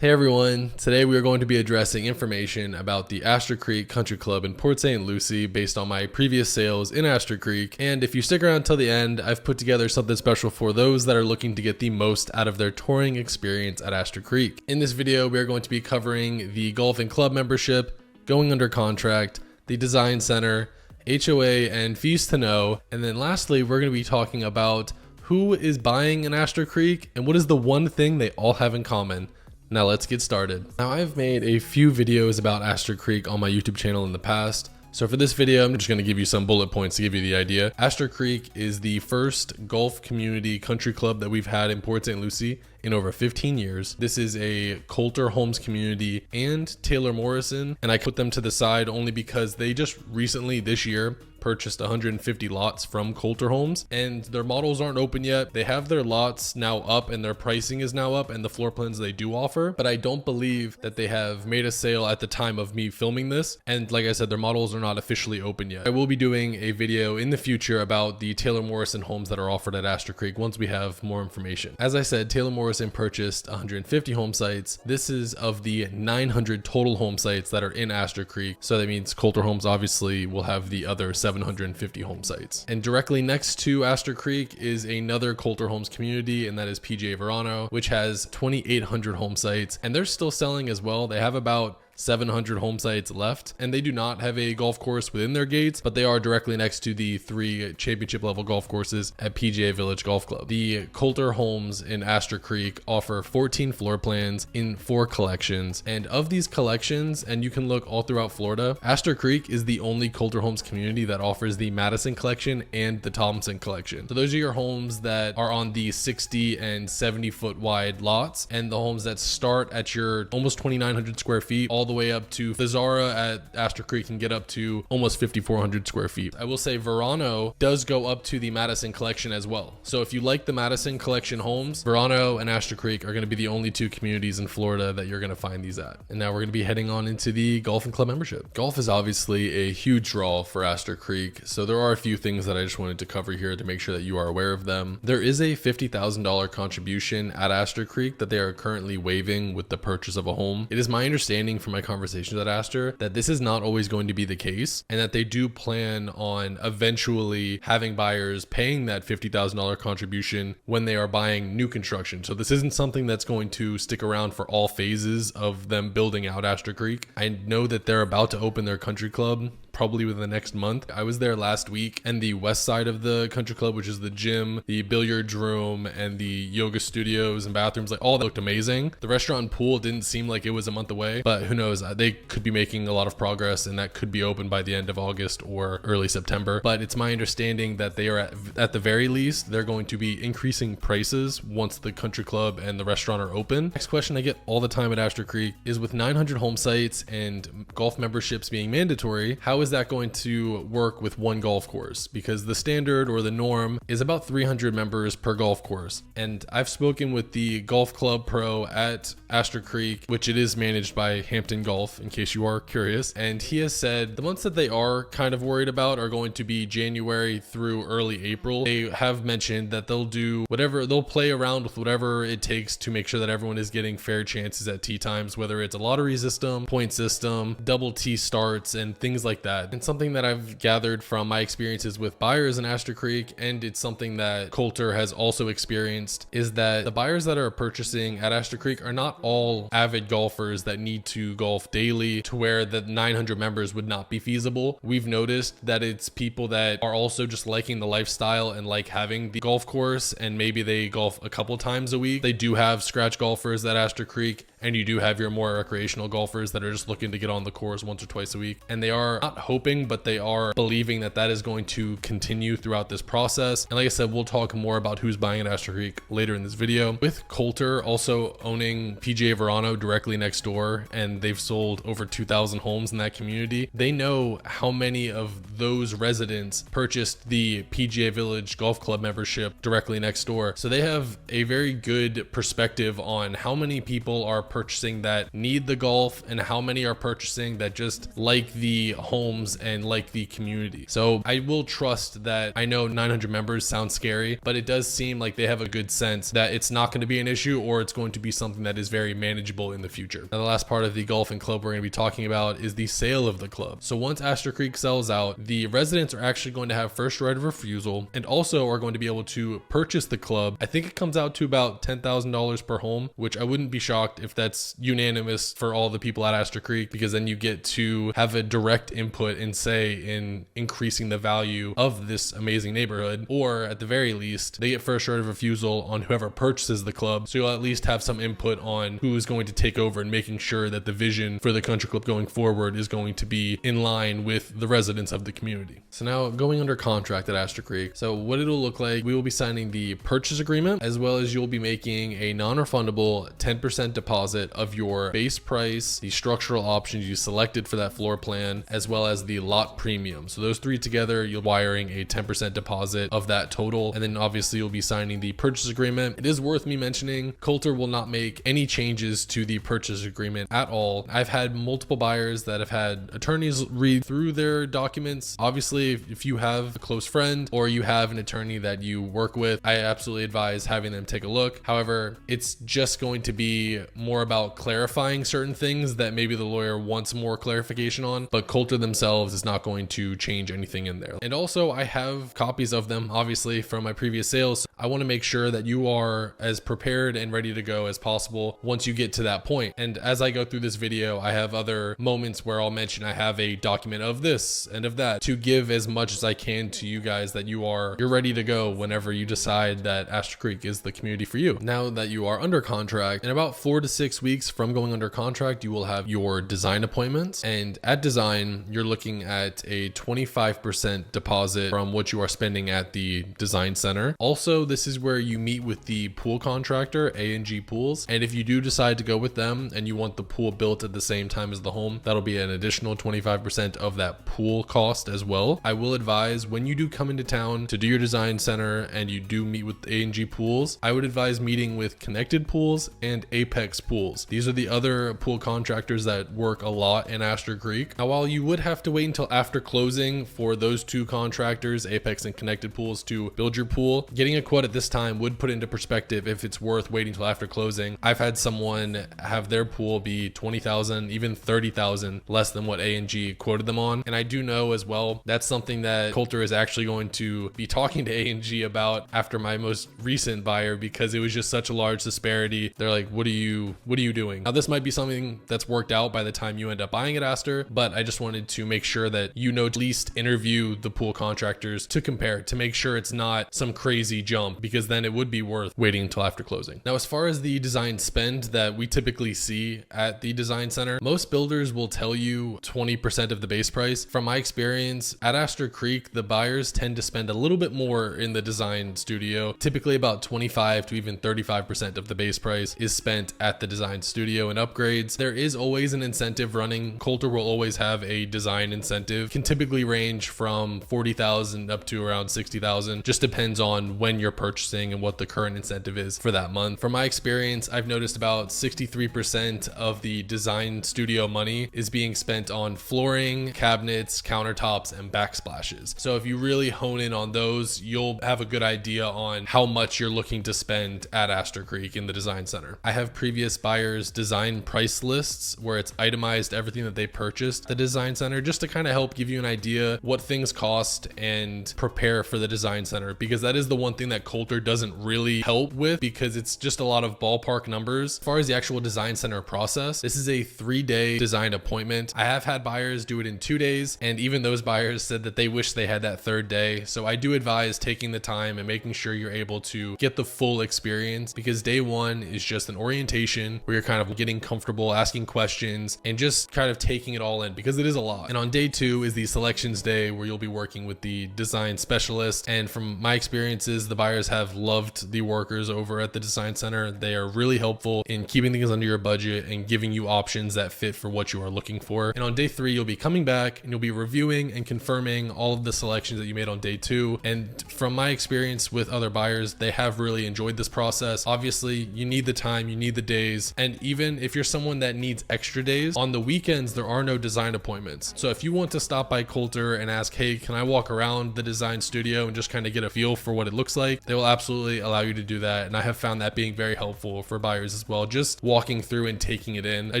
Hey everyone, today we are going to be addressing information about the Astor Creek Country Club in Port St. Lucie based on my previous sales in Astor Creek. And if you stick around till the end, I've put together something special for those that are looking to get the most out of their touring experience at Astor Creek. In this video, we are going to be covering the golf and club membership, going under contract, the design center, HOA and fees to know. And then lastly, we're going to be talking about who is buying in Astor Creek and what is the one thing they all have in common. Now let's get started. Now I've made a few videos about Astor Creek on my YouTube channel in the past. So for this video, I'm just going to give you some bullet points to give you the idea. Astor Creek is the first golf community country club that we've had in Port St. Lucie in over 15 years. This is a Kolter Homes community and Taylor Morrison, and I put them to the side only because they just recently this year purchased 150 lots from Kolter Homes, and their models aren't open yet. They have their lots now up and their pricing is now up and the floor plans they do offer, but I don't believe that they have made a sale at the time of me filming this. And like I said, their models are not officially open yet. I will be doing a video in the future about the Taylor Morrison homes that are offered at Astor Creek once we have more information. As I said, Taylor Morrison purchased 150 home sites. This is of the 900 total home sites that are in Astor Creek. So that means Kolter Homes obviously will have the other 750 home sites. And directly next to Astor Creek is another Kolter Homes community, and that is PGA Verano, which has 2,800 home sites, and they're still selling as well. They have about 700 home sites left, and they do not have a golf course within their gates, but they are directly next to the 3 championship level golf courses at PGA Village Golf Club. The Kolter Homes in Astor Creek offer 14 floor plans in 4 collections, and of these collections, and you can look all throughout Florida, Astor Creek is the only Kolter Homes community that offers the Madison collection and the Thompson collection. So those are your homes that are on the 60 and 70 foot wide lots, and the homes that start at your almost 2,900 square feet all the way up to the Zara at Astor Creek can get up to almost 5,400 square feet. I will say Verano does go up to the Madison collection as well. So if you like the Madison collection homes, Verano and Astor Creek are going to be the only 2 communities in Florida that you're going to find these at. And now we're going to be heading on into the golf and club membership. Golf is obviously a huge draw for Astor Creek, so there are a few things that I just wanted to cover here to make sure that you are aware of them. There is a $50,000 contribution at Astor Creek that they are currently waiving with the purchase of a home. It is my understanding from my conversations at Astor that this is not always going to be the case, and that they do plan on eventually having buyers paying that $50,000 contribution when they are buying new construction. So this isn't something that's going to stick around for all phases of them building out Astor Creek. I know that they're about to open their country club probably within the next month. I was there last week, and the west side of the country club, which is the gym, the billiards room, and the yoga studios and bathrooms, like all that looked amazing. The restaurant and pool didn't seem like it was a month away, but who knows, they could be making a lot of progress, and that could be open by the end of August or early September. But it's my understanding that they are at the very least, they're going to be increasing prices once the country club and the restaurant are open. Next question I get all the time at Astor Creek is, with 900 home sites and golf memberships being mandatory, how is that going to work with one golf course? Because the standard or the norm is about 300 members per golf course. And I've spoken with the golf club pro at Astor Creek, which it is managed by Hampton Golf, in case you are curious. And he has said the months that they are kind of worried about are going to be January through early April. They have mentioned that they'll do whatever, they'll play around with whatever it takes to make sure that everyone is getting fair chances at tee times, whether it's a lottery system, point system, double tee starts, and things like that. And something that I've gathered from my experiences with buyers in Astor Creek, and it's something that Kolter has also experienced, is that the buyers that are purchasing at Astor Creek are not all avid golfers that need to golf daily to where the 900 members would not be feasible. We've noticed that it's people that are also just liking the lifestyle and like having the golf course, and maybe they golf a couple times a week. They do have scratch golfers at Astor Creek, and you do have your more recreational golfers that are just looking to get on the course once or twice a week. And they are not hoping, but they are believing that that is going to continue throughout this process. And like I said, we'll talk more about who's buying at Astor Creek later in this video. With Kolter also owning PGA Verano directly next door, and they've sold over 2,000 homes in that community, they know how many of those residents purchased the PGA Village Golf Club membership directly next door. So they have a very good perspective on how many people are purchasing that need the golf and how many are purchasing that just like the home homes and like the community. So I will trust that. I know 900 members sounds scary, but it does seem like they have a good sense that it's not going to be an issue, or it's going to be something that is very manageable in the future. Now, the last part of the golf and club we're going to be talking about is the sale of the club. So once Astor Creek sells out, the residents are actually going to have first right of refusal, and also are going to be able to purchase the club. I think it comes out to about $10,000 per home, which I wouldn't be shocked if that's unanimous for all the people at Astor Creek, because then you get to have a direct input and say in increasing the value of this amazing neighborhood, or at the very least, they get first right of refusal on whoever purchases the club. So you'll at least have some input on who is going to take over and making sure that the vision for the country club going forward is going to be in line with the residents of the community. So now going under contract at Astor Creek. So what it'll look like, we will be signing the purchase agreement, as well as you'll be making a non-refundable 10% deposit of your base price, the structural options you selected for that floor plan, as well as the lot premium. So those three together, you're wiring a 10% deposit of that total. And then obviously you'll be signing the purchase agreement. It is worth me mentioning, Kolter will not make any changes to the purchase agreement at all. I've had multiple buyers that have had attorneys read through their documents. Obviously, if you have a close friend or you have an attorney that you work with, I absolutely advise having them take a look. However, it's just going to be more about clarifying certain things that maybe the lawyer wants more clarification on, but Kolter themselves is not going to change anything in there. And also, I have copies of them, obviously, from my previous sales. I want to make sure that you are as prepared and ready to go as possible once you get to that point. And as I go through this video, I have other moments where I'll mention I have a document of this and of that to give as much as I can to you guys that you're ready to go whenever you decide that Astor Creek is the community for you. Now that you are under contract, in about 4 to 6 weeks from going under contract, you will have your design appointments. And at design, you're looking at a 25% deposit from what you are spending at the design center. Also, this is where you meet with the pool contractor, A&G Pools. And if you do decide to go with them and you want the pool built at the same time as the home, that'll be an additional 25% of that pool cost as well. I will advise when you do come into town to do your design center and you do meet with A&G Pools, I would advise meeting with Connected Pools and Apex Pools. These are the other pool contractors that work a lot in Astor Creek. Now, while you would have to wait until after closing for those two contractors, Apex and Connected Pools, to build your pool, getting a quote at this time would put into perspective if it's worth waiting till after closing. I've had someone have their pool be $20,000, even $30,000 less than what A&G quoted them on. And I do know as well, that's something that Kolter is actually going to be talking to A&G about after my most recent buyer, because it was just such a large disparity. They're like, what are you doing? Now, this might be something that's worked out by the time you end up buying at Astor, but I just wanted to make sure that you know, at least interview the pool contractors to compare, to make sure it's not some crazy jump, because then it would be worth waiting until after closing. Now, as far as the design spend that we typically see at the design center, most builders will tell you 20% of the base price. From my experience at Astor Creek, the buyers tend to spend a little bit more in the design studio. Typically about 25 to even 35% of the base price is spent at the design studio and upgrades. There is always an incentive running. Kolter will always have a design incentive. Can typically range from $40,000 up to around $60,000. Just depends on when you're purchasing and what the current incentive is for that month. From my experience, I've noticed about 63% of the design studio money is being spent on flooring, cabinets, countertops, and backsplashes. So if you really hone in on those, you'll have a good idea on how much you're looking to spend at Astor Creek in the design center. I have previous buyers design price lists where it's itemized everything that they purchased at the design center, just to kind of help give you an idea what things cost and prepare for the design center, because that is the one thing that Kolter doesn't really help with, because it's just a lot of ballpark numbers. As far as the actual design center process, this is a 3-day design appointment. I have had buyers do it in 2 days, and even those buyers said that they wish they had that third day. So I do advise taking the time and making sure you're able to get the full experience, because day one is just an orientation where you're kind of getting comfortable, asking questions, and just kind of taking it all in, because it is a lot. And on day 2 is the selections day, where you'll be working with the design specialist. And from my experiences, the buyers buyers have loved the workers over at the design center. They are really helpful in keeping things under your budget and giving you options that fit for what you are looking for. And on day 3, you'll be coming back and you'll be reviewing and confirming all of the selections that you made on day 2. And from my experience with other buyers, they have really enjoyed this process. Obviously, you need the time, you need the days. And even if you're someone that needs extra days, on the weekends, there are no design appointments. So if you want to stop by Kolter and ask, hey, can I walk around the design studio and just kind of get a feel for what it looks like, they will absolutely allow you to do that. And I have found that being very helpful for buyers as well, just walking through and taking it in. I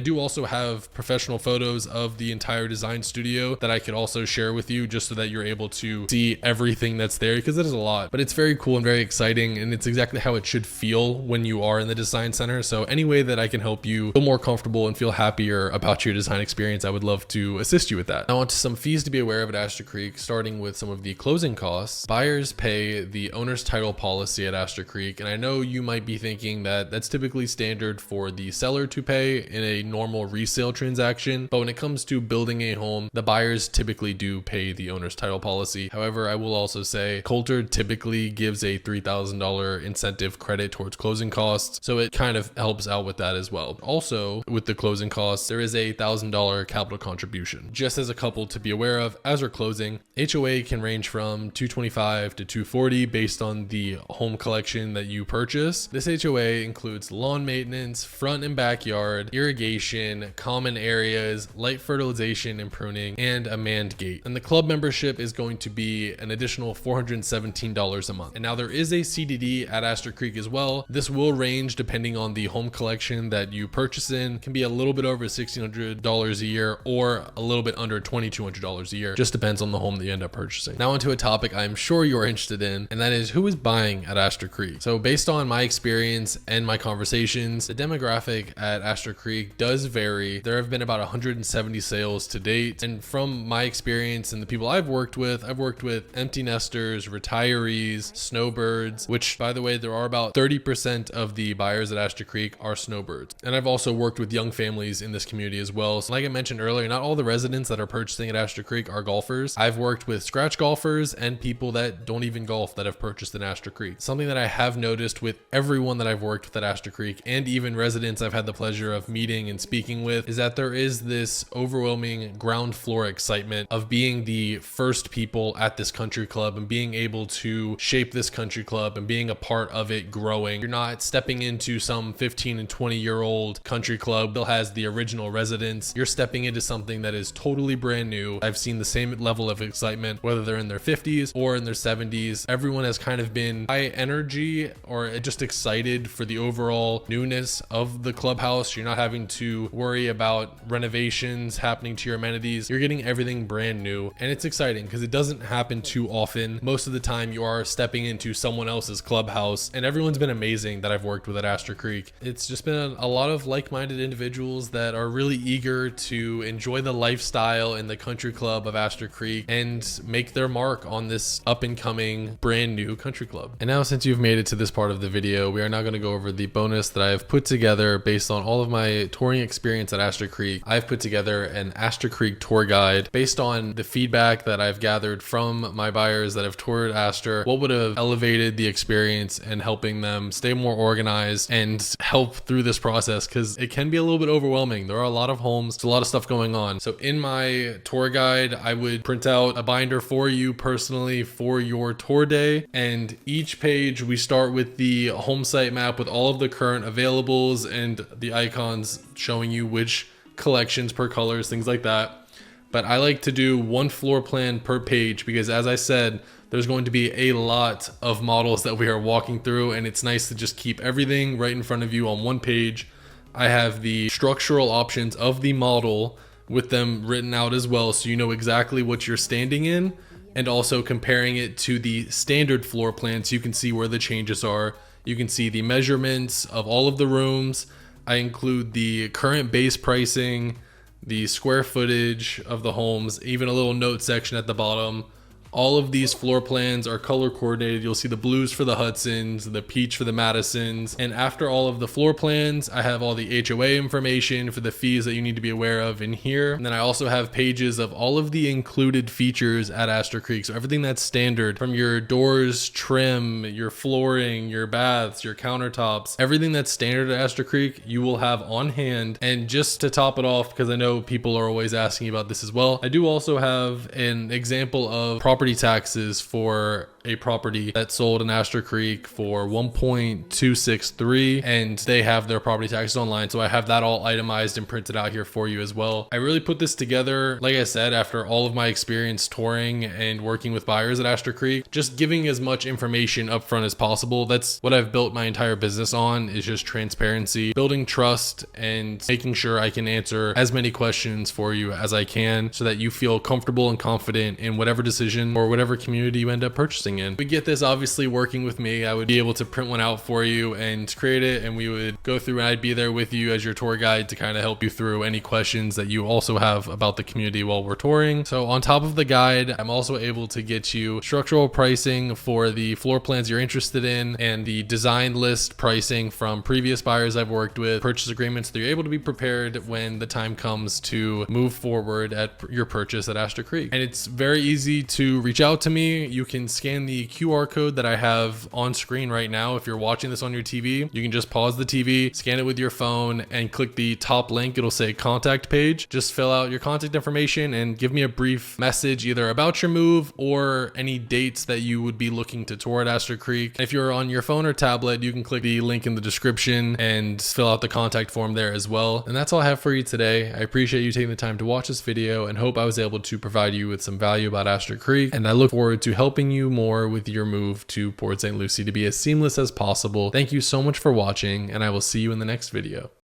do also have professional photos of the entire design studio that I could also share with you, just so that you're able to see everything that's there, because it is a lot, but it's very cool and very exciting, and it's exactly how it should feel when you are in the design center. So any way that I can help you feel more comfortable and feel happier about your design experience, I would love to assist you with that. Now on to some fees to be aware of at Astor Creek, starting with some of the closing costs. Buyers pay the owner's title policy at Astor Creek, and I know you might be thinking that that's typically standard for the seller to pay in a normal resale transaction, but when it comes to building a home, the buyers typically do pay the owner's title policy. However, I will also say Kolter typically gives a $3,000 incentive credit towards closing costs, so it kind of helps out with that as well. Also, with the closing costs, there is a $1,000 capital contribution. Just as a couple to be aware of, as we're closing, HOA can range from $225 to $240 based on the home collection that you purchase. This HOA includes lawn maintenance, front and backyard, irrigation, common areas, light fertilization and pruning, and a manned gate. And the club membership is going to be an additional $417 a month. And now there is a CDD at Astor Creek as well. This will range depending on the home collection that you purchase in. It can be a little bit over $1,600 a year or a little bit under $2,200 a year. Just depends on the home that you end up purchasing. Now onto a topic I'm sure you're interested in, and that is who is buying at Astor Creek. So based on my experience and my conversations, the demographic at Astor Creek does vary. There have been about 170 sales to date. And from my experience and the people I've worked with empty nesters, retirees, snowbirds, which by the way, there are about 30% of the buyers at Astor Creek are snowbirds. And I've also worked with young families in this community as well. So like I mentioned earlier, not all the residents that are purchasing at Astor Creek are golfers. I've worked with scratch golfers and people that don't even golf that have purchased in Astor Creek. Something that I have noticed with everyone that I've worked with at Astor Creek, and even residents I've had the pleasure of meeting and speaking with, is that there is this overwhelming ground floor excitement of being the first people at this country club and being able to shape this country club and being a part of it growing. You're not stepping into some 15 and 20-year-old country club that has the original residents. You're stepping into something that is totally brand new. I've seen the same level of excitement, whether they're in their 50s or in their 70s. Everyone has kind of been high energy or just excited for the overall newness of the clubhouse. You're not having to worry about renovations happening to your amenities. You're getting everything brand new, and it's exciting because it doesn't happen too often. Most of the time you are stepping into someone else's clubhouse, and everyone's been amazing that I've worked with at Astor Creek. It's just been a lot of like-minded individuals that are really eager to enjoy the lifestyle in the country club of Astor Creek and make their mark on this up-and-coming brand new country club. And now, since you've made it to this part of the video, we are now going to go over the bonus that I have put together based on all of my touring experience at Astor Creek. I've put together an Astor Creek tour guide based on the feedback that I've gathered from my buyers that have toured Astor. What would have elevated the experience and helping them stay more organized and help through this process, because it can be a little bit overwhelming. There are a lot of homes, there's a lot of stuff going on. So in my tour guide, I would print out a binder for you personally for your tour day, and each page we start with the home site map with all of the current availables and the icons showing you which collections per colors, things like that. But I like to do one floor plan per page because, as I said, there's going to be a lot of models that we are walking through, and it's nice to just keep everything right in front of you on one page. I have the structural options of the model with them written out as well, so you know exactly what you're standing in, and also comparing it to the standard floor plan so you can see where the changes are. You can see the measurements of all of the rooms. I include the current base pricing, the square footage of the homes, even a little note section at the bottom All of these floor plans are color coordinated. You'll see the blues for the Hudsons, the peach for the Madisons. And after all of the floor plans, I have all the HOA information for the fees that you need to be aware of in here. And then I also have pages of all of the included features at Astor Creek. So everything that's standard, from your doors, trim, your flooring, your baths, your countertops, everything that's standard at Astor Creek, you will have on hand. And just to top it off, because I know people are always asking about this as well, I do also have an example of property taxes for a property that sold in Astor Creek for 1.263, and they have their property taxes online. So I have that all itemized and printed out here for you as well. I really put this together, like I said, after all of my experience touring and working with buyers at Astor Creek, just giving as much information up front as possible. That's what I've built my entire business on, is just transparency, building trust, and making sure I can answer as many questions for you as I can so that you feel comfortable and confident in whatever decision or whatever community you end up purchasing in. We get this obviously working with me. I would be able to print one out for you and create it, and we would go through, and I'd be there with you as your tour guide to kind of help you through any questions that you also have about the community while we're touring. So on top of the guide, I'm also able to get you structural pricing for the floor plans you're interested in, and the design list pricing from previous buyers I've worked with, purchase agreements, that you're able to be prepared when the time comes to move forward at your purchase at Astor Creek. And it's very easy to reach out to me. You can scan the QR code that I have on screen right now. If you're watching this on your TV, you can just pause the TV, scan it with your phone, and click the top link. It'll say contact page. Just fill out your contact information and give me a brief message either about your move or any dates that you would be looking to tour at Astor Creek. If you're on your phone or tablet, you can click the link in the description and fill out the contact form there as well. And that's all I have for you today. I appreciate you taking the time to watch this video and hope I was able to provide you with some value about Astor Creek. And I look forward to helping you more with your move to Port St. Lucie to be as seamless as possible. Thank you so much for watching, and I will see you in the next video.